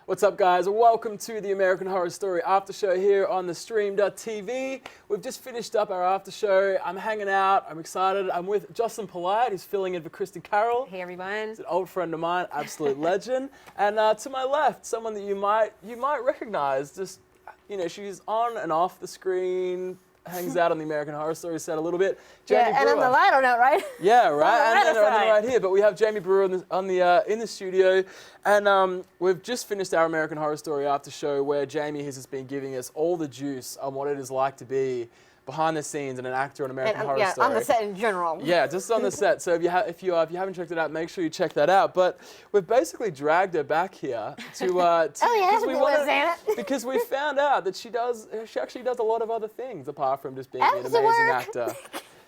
What's up, guys? Welcome to the American Horror Story After Show here on the stream.tv. We've just finished up our after show. I'm hanging out. I'm excited. I'm with Jocelyn Polite, who's filling in for Kristin, Carole. Hey, everyone. It's an old friend of mine, absolute legend. And to my left, someone that you might recognize. Just, you know, she's on and off the screen. Hangs out on the American Horror Story set a little bit. Jamie and Brewer. on the lighter note, right? Yeah, right. And then side. right here. But we have Jamie Brewer in the studio, and we've just finished our American Horror Story after show, where Jamie has just been giving us all the juice on what it is like to be behind the scenes and an actor on American Horror Story. On the set in general. Yeah, just on the set. So if you haven't checked it out, make sure you check that out. But we've basically dragged her back here to because we found out that she actually does a lot of other things apart from just being an amazing actor.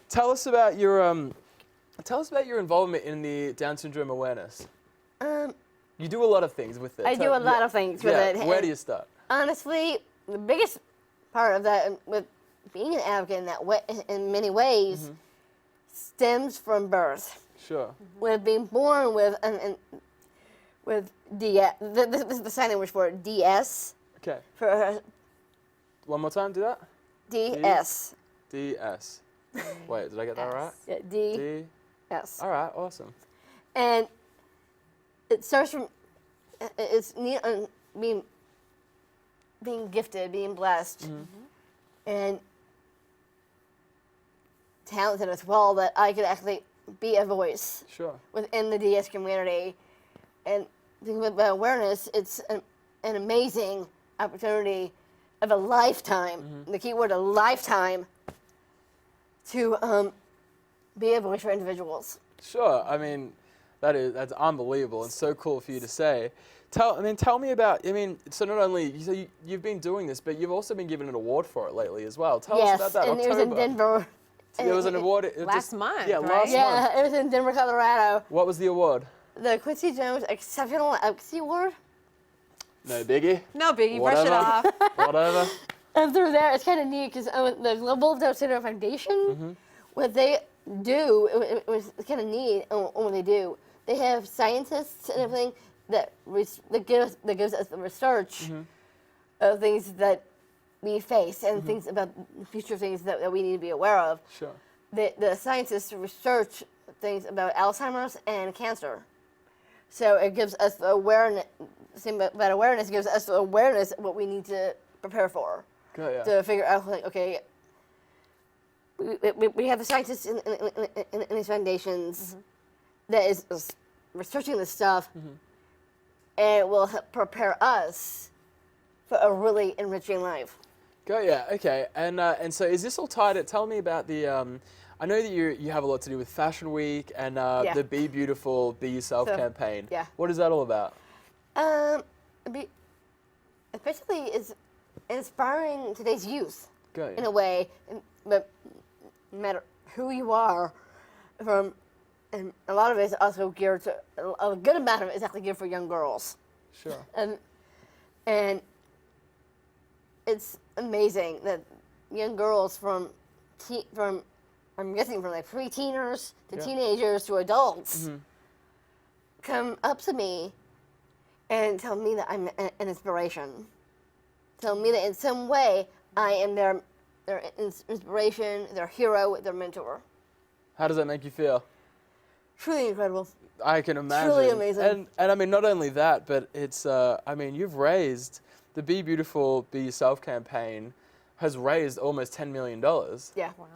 Tell us about your involvement in the Down syndrome awareness. You do a lot of things with it. I do a lot of things with it. Where do you start? Honestly, the biggest part of that with being an advocate in that way, in many ways, stems from birth. Sure. With being born with DS. This is the sign language for it. DS. Okay. For one more time. Do that. DS. DS. Wait, did I get that right? Yeah, DS. All right. Awesome. And it starts from being gifted, being blessed, and talented as well, that I could actually be a voice within the DS community. And thinking about awareness, it's an amazing opportunity of a lifetime, the key word, a lifetime, to be a voice for individuals. Sure. I mean, that's unbelievable and so cool for you to say. Tell me about, so not only, you've been doing this, but you've also been given an award for it lately as well. Tell us about that. Yes, and it was in Denver. There was an award. Last month, yeah, right? last month. Yeah, it was in Denver, Colorado. What was the award? The Quincy Jones Exceptional Advocacy Award. No biggie. No biggie, brush it off. Whatever. And through there, it's kind of neat because the Global Down Syndrome Foundation, what they do, it was kind of neat what they do. They have scientists and everything that gives us the research of things that we face and things about future things that we need to be aware of. Sure. The scientists research things about Alzheimer's and cancer. So it gives us the awareness. That awareness gives us the awareness of what we need to prepare for. Good, yeah. To figure out, like, okay, we have the scientists in these foundations that is researching this stuff, and it will help prepare us for a really enriching life. Go, yeah, okay. And so is this all tied? Tell me about the. I know that you have a lot to do with Fashion Week and the Be Beautiful, Be Yourself campaign. Yeah. What is that all about? Especially is inspiring today's youth in a way, but no matter who you are, and a lot of it is also geared to, a good amount of it is actually geared for young girls. Sure. And it's amazing that young girls from I'm guessing from like pre-teeners to teenagers to adults come up to me and tell me that I'm an inspiration. Tell me that in some way I am their inspiration, their hero, their mentor. How does that make you feel? Truly incredible. I can imagine. Truly amazing. And I mean, not only that, but it's, you've raised, the Be Beautiful, Be Yourself campaign has raised almost $10 million. Yeah. Wow.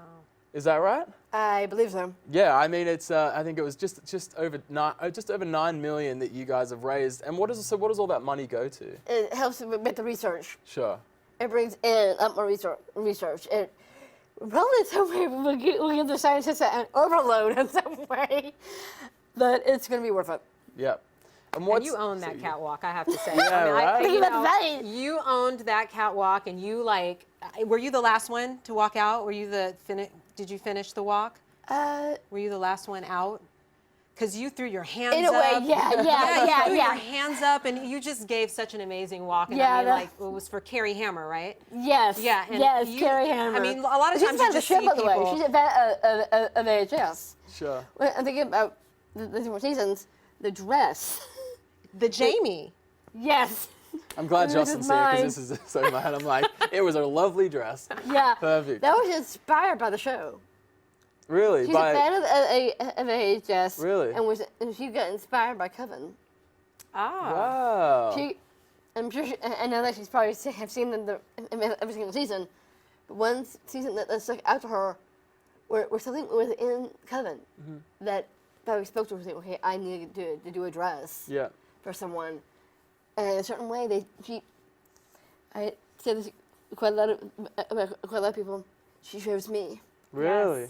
Is that right? I believe so. Yeah, I mean, it's, I think it was just over $9 million that you guys have raised. And what does all that money go to? It helps with the research. Sure. It brings in up more research. It probably in some way will give the scientists an overload in some way, but it's going to be worth it. Yeah. And you own that catwalk, I have to say. Yeah, right? You owned that catwalk, and you were you the last one to walk out? Were you did you finish the walk? Were you the last one out? Because you threw your hands up. In a way, yeah. Your hands up, and you just gave such an amazing walk. And it was for Carrie Hammer, right? Yes. Yeah. And yes, Carrie Hammer. I mean, a lot of times you just see people. By the way, she's a VHS. Sure. When I'm thinking about the different seasons, the dress. The Jamie. Yes. I'm glad This is Jocelyn's here mine. because this is so mine. I'm like, it was a lovely dress. Yeah. Perfect. That was inspired by the show. Really? She's a fan of AHS. Really? And she got inspired by Coven. Ah. Wow. I'm sure I know that she's probably have seen every single season. But one season that stuck out to her where something within Coven that probably spoke to her, saying, okay, I need to do a dress for someone. And in a certain way, I said this quite a lot of people, she chose me. Really? Yes.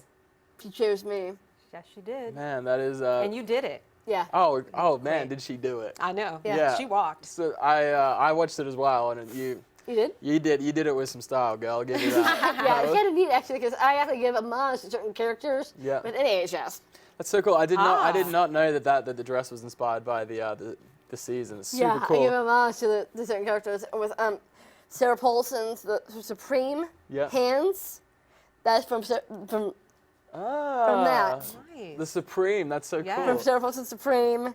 She chose me. Yes, she did. Man, that is. And you did it. Yeah. Oh man, did she do it? I know. Yeah. She walked. So I watched it as well, and You did? you did it with some style, girl. I'll give you that. Yeah, it's kind of neat actually because I have to give homage to certain characters within AHS. That's so cool. I did not know that the dress was inspired by the season. It's super I cool. give homage to the certain characters with Sarah Paulson's the Supreme hands. That's from that. Nice. The Supreme. That's so Yeah. cool. From Sarah Paulson's Supreme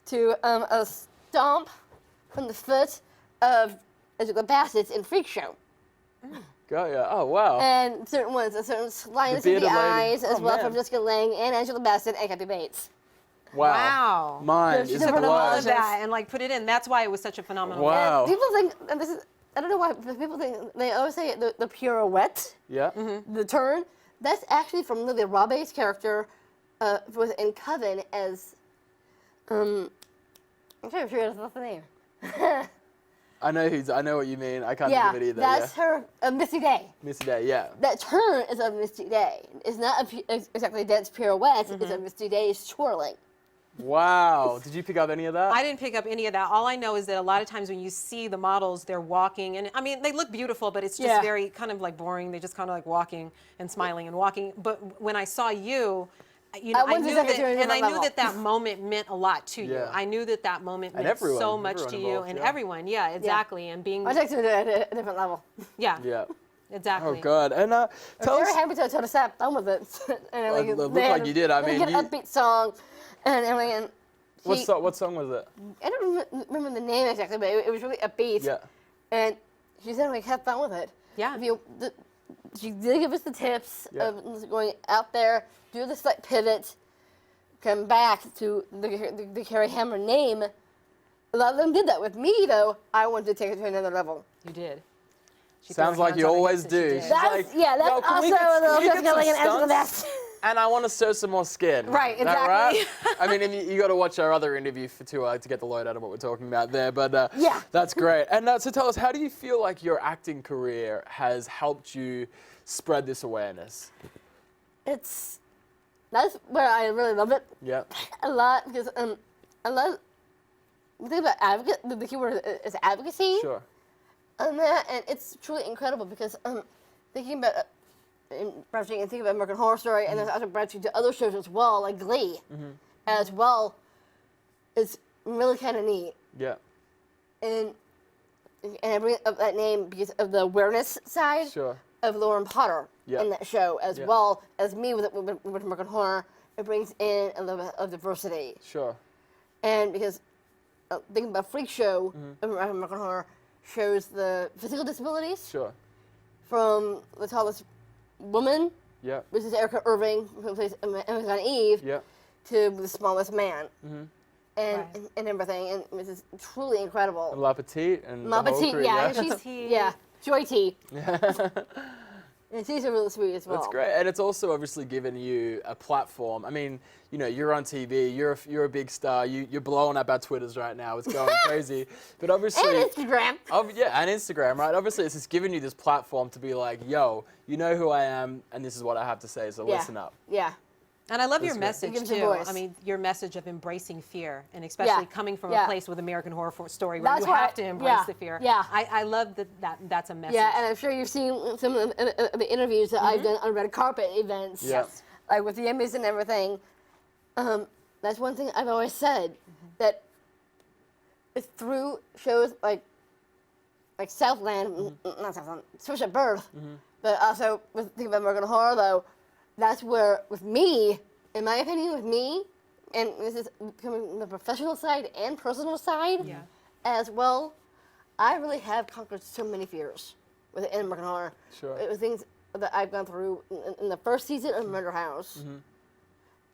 to a stomp from the foot of Angela Bassett's in Freak Show. Got ya. Oh wow. And certain ones, a certain slyness The of the bearded lady. eyes, as Oh, well man. from Jessica Lange and Angela Bassett and Kathy Bates. Wow. Mine There's is different All blood. of that and like put it in. That's why it was such a phenomenal. Wow. And people think, and this is, I don't know why, but people think, they always say the pirouette, Yeah. the turn. That's actually from Lily Robe's character in Coven as, I'm trying to figure out the name. I know what you mean. I can't think of it either. That's her, Misty Day. Missy Day. Yeah. That turn is a Misty Day. It's not exactly a dance pirouette, it's a Misty Day twirling. Wow. Did you pick up any of that? I didn't pick up any of that. All I know is that a lot of times when you see the models, they're walking, and I mean, they look beautiful, but it's just very kind of like boring. They just kind of like walking and smiling and walking. But when I saw you, you know, I knew that moment meant a lot to you. Yeah. I knew that moment And meant everyone- so much everyone to you, involved, and yeah. everyone, yeah, exactly, and being, I took it to a different level. yeah, Yeah. exactly. Oh God. And tell us. Very happy to sat down with it. And It looked like you did. I mean, an upbeat song, and What song was it? I don't remember the name exactly, but it was really upbeat. Yeah. And she said we had fun with it. Yeah. She did give us the tips of going out there, do the slight pivot, come back to the Carrie Hammer name. A lot of them did that with me, though. I wanted to take it to another level. You did. She Sounds threw her like hands you on her always hips and she do. did. She's That's like, that's "Yo, can also we get- a little can we get Jessica some Lange and Angela stunts?" Bassett. And I want to show some more skin. Right, Is that right? exactly. I mean, and you got to watch our other interview to get the load out of what we're talking about there. But Yeah. that's great. And so tell us, how do you feel like your acting career has helped you spread this awareness? That's where I really love it Yeah. a lot because I love the thing about advocate. The keyword is advocacy. Sure. And it's truly incredible because thinking about branching and thinking about American Horror Story, and then also branching to other shows as well, like Glee, as well, is really kind of neat. Yeah. And I bring up that name because of the awareness side Sure. of Lauren Potter in that show, as well as me with American Horror. It brings in a little bit of diversity. Sure. And because thinking about Freak Show, American Horror shows the physical disabilities Sure. from the tallest woman, Yeah. which is Erica Irving, who plays Amazon Eve, Yeah. to the smallest man, and Right. and everything, and this is truly incredible. La Petite and Ma the whole Petite, crew, yeah, Petite. Joy T. And she's really sweet as well. That's great, and it's also obviously given you a platform. I mean, you know, you're on TV, you're a big star, you're blowing up our Twitters right now. It's going crazy, but obviously, And Instagram. yeah, and Instagram, right? Obviously, it's just giving you this platform to be like, yo, you know who I am, and this is what I have to say. So listen up. Yeah. And I love your That's message It gives you too. voice. I mean, your message of embracing fear, and especially coming from a place with American Horror Story where That's you why- have to embrace the fear. yeah. I love that's a message. Yeah, and I'm sure you've seen some of the interviews that I've done on red carpet events, Yes. like with the Emmys and everything. That's one thing I've always said, that it's through shows like Southland, not Southland, Switch at Birth, but also with thinking about American Horror, though, that's where, with me, in my opinion, with me, and this is coming from the professional side and personal side as well, I really have conquered so many fears within American Horror. Sure. It was things that I've gone through in the first season of Murder House,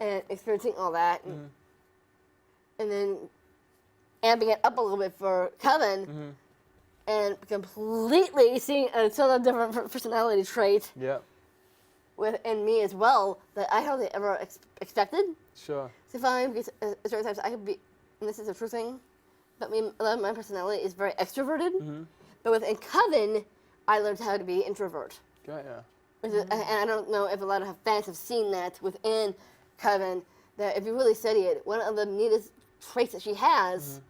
and experiencing all that, and then amping it up a little bit for Coven, and completely seeing a sort of different personality trait Yeah. within me as well that I hardly ever expected. Sure. So fine, because certain times I could be, and this is a true thing, but a lot of my personality is very extroverted. But within Coven, I learned how to be introvert. Got ya. And I don't know if a lot of fans have seen that within Coven, that if you really study it, one of the neatest traits that she has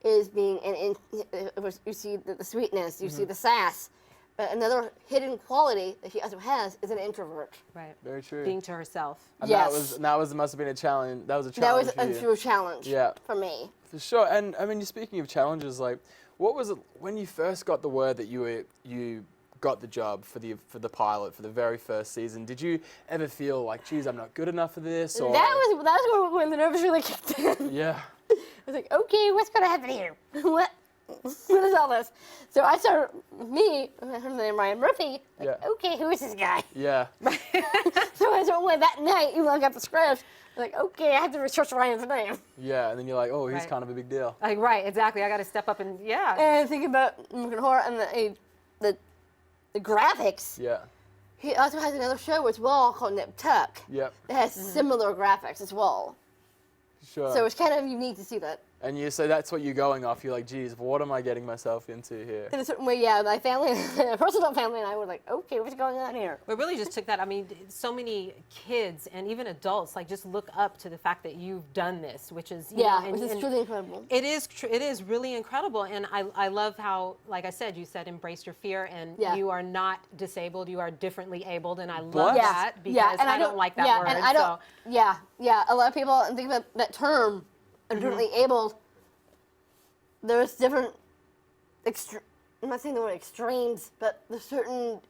is being you see the sweetness, you see the sass, but another hidden quality that she also has is an introvert. Right. Very true. Being to herself. And Yes. that must have been a challenge. That was a That challenge was for a you. true challenge Yeah. for me. For sure. And I mean, you're speaking of challenges, like, what was it when you first got the word that you got the job for the pilot for the very first season? Did you ever feel like, geez, I'm not good enough for this? Or That was when the nerves really kicked in. yeah. I was like, okay, what's going to happen here? What is all this? So I started, her name Ryan Murphy, like, Yeah. okay, who is this guy? Yeah. So I went that night, even though I got the script, I was like, okay, I have to research Ryan's name. Yeah. And then you're like, oh, he's Right. kind of a big deal. Like, right, exactly. I got to step up and, yeah. And thinking about American Horror and the graphics, Yeah. he also has another show as well called Nip Tuck Yep. that has similar graphics as well. Sure. So it's kind of unique to see that. And so that's what you're going off. You're like, geez, what am I getting myself into here? In a certain way, yeah, my family, personal family and I were like, okay, what's going on here? We really just took that. I mean, so many kids and even adults like just look up to the fact that you've done this, which is you know, which is truly incredible. It is really incredible, and I love how, like I said, you said embrace your fear, and Yeah. you are not disabled, you are differently abled, and I love Blessed. that because and I don't like that word. And I don't, so. a lot of people think about that term, differently abled. There's different, I'm not saying the word extremes, but there's certain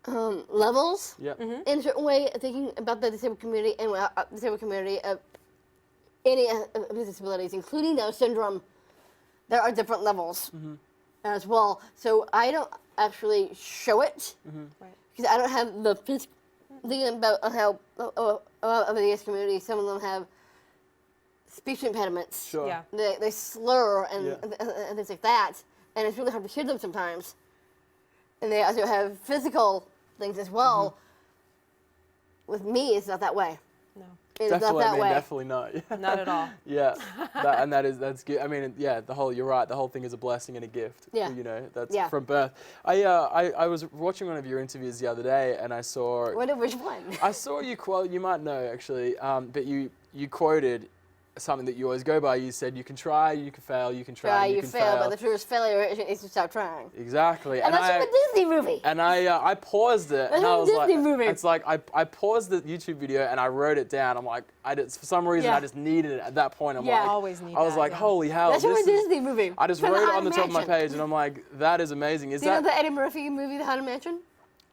levels Yeah. in a certain way of thinking about the disabled community and disabled community of any disabilities, including Down syndrome. There are different levels as well. So I don't actually show it Right. because I don't have the physical. Thinking about how of the AS community, some of them have speech impediments. Sure. Yeah. They slur and, Yeah. and things like that, and it's really hard to hear them sometimes. And they also have physical things as well. With me, it's not that way. No, It is not Definitely, that way. definitely not. Yeah. not at all. Yeah, that's good. I mean, yeah, you're right. The whole thing is a blessing and a gift. Yeah. You know, that's Yeah. from birth. I was watching one of your interviews the other day, and I saw. Which one? I saw you quote. You might know actually, but you quoted something that you always go by. You said, "You can try, you can fail, you can try, you can fail, but the truest failure is to stop trying." Exactly. And that's from a Disney movie. And I paused it, and I was Disney like, movie. it's like I paused the YouTube video and I wrote it down. I'm like, for some reason Yeah. I just needed it at that point. I'm Yeah. like, Always need I was that, like, yeah. holy hell, That's from a this is. Disney movie. I just From wrote it on Haunted the top of my Mansion. page, and I'm like, that is amazing. Is Do you know that? the Eddie Murphy movie, The Haunted Mansion?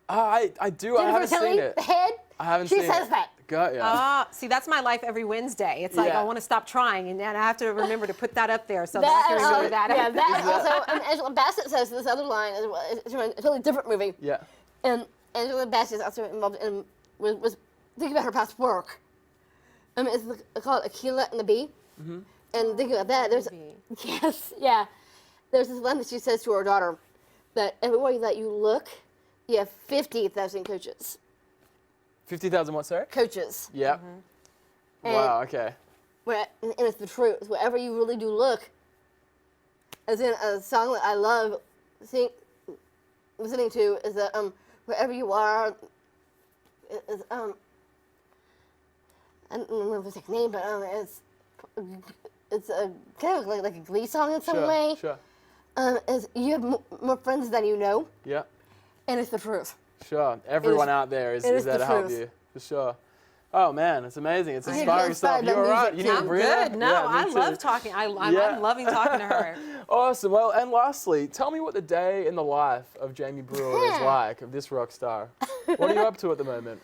I do. I haven't Jennifer seen Tilly, it. the head. I haven't She seen it. says that. Got ya. See, that's my life every Wednesday. It's like Yeah. I want to stop trying, and then I have to remember to put that up there so that I can remember that. Yeah, that also. And Angela Bassett says this other line as well. It's from a totally different movie. Yeah. And Angela Bassett is also involved in was thinking about her past work. It's called Aquila and the Bee. And thinking about that, there's Bee. yes, yeah. There's this line that she says to her daughter that everywhere that you look, you have 50,000 coaches. 50,000 what, sorry? Coaches. Yeah. And Wow. Okay. and it's the truth. Wherever you really do look, as in a song that I love listening to is that wherever you are is I don't know the exact name, but it's a kind of like a Glee song in some Sure. way. Sure. Is you have more friends than you know, Yeah. and it's the truth. Sure. Everyone out there is it is there the to help truth. you for sure. Oh man, it's amazing. It's I inspiring get stuff. inspired You by all right? music, You too. need a I'm breather? good. No, Yeah, me I too. love talking. I'm Yeah. loving talking to her. Awesome. Well, and lastly, tell me what the day in the life of Jamie Brewer is Yeah. like, of this rock star. What are you up to at the moment?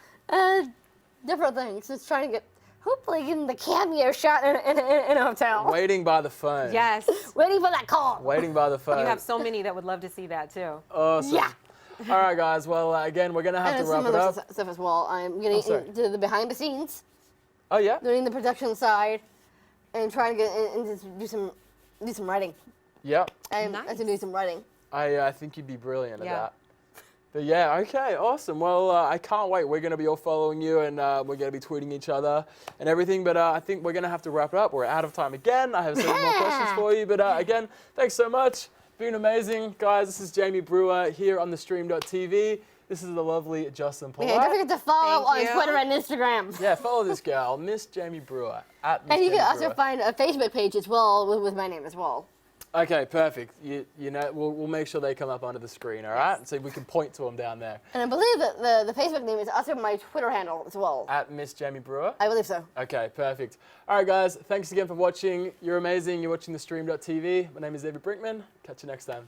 Different things. Just trying to get hopefully getting the cameo shot in a hotel. Waiting by the phone. Yes. Waiting for that call. Waiting by the phone. You have so many that would love to see that too. Awesome. Yeah. All right, guys. Well, again, we're going to have And to wrap some it other up. stuff as well. I'm getting sorry. into the behind the scenes, Oh, yeah? doing the production side, and trying to get in, and do some writing. Yep. I have to do some writing. I think you'd be brilliant at Yeah. that. But yeah, okay, awesome. Well, I can't wait. We're going to be all following you, and we're going to be tweeting each other and everything. But I think we're going to have to wrap it up. We're out of time again. I have several more questions for you. But again, thanks so much. Been amazing. Guys, this is Jamie Brewer here on the stream.tv. This is the lovely Jocelyn Polite. Yeah, don't forget to follow Thank on you. Twitter and Instagram. Yeah, follow this girl, Miss Jamie Brewer, at Miss And you Jamie can also Brewer. find a Facebook page as well with my name as well. Okay, perfect. You know, we'll make sure they come up onto the screen, all right? So we can point to them down there. And I believe that the Facebook name is also my Twitter handle as well. At Miss Jamie Brewer? I believe so. Okay, perfect. All right, guys, thanks again for watching. You're amazing. You're watching the stream.tv. My name is Xavier Brinkman. Catch you next time.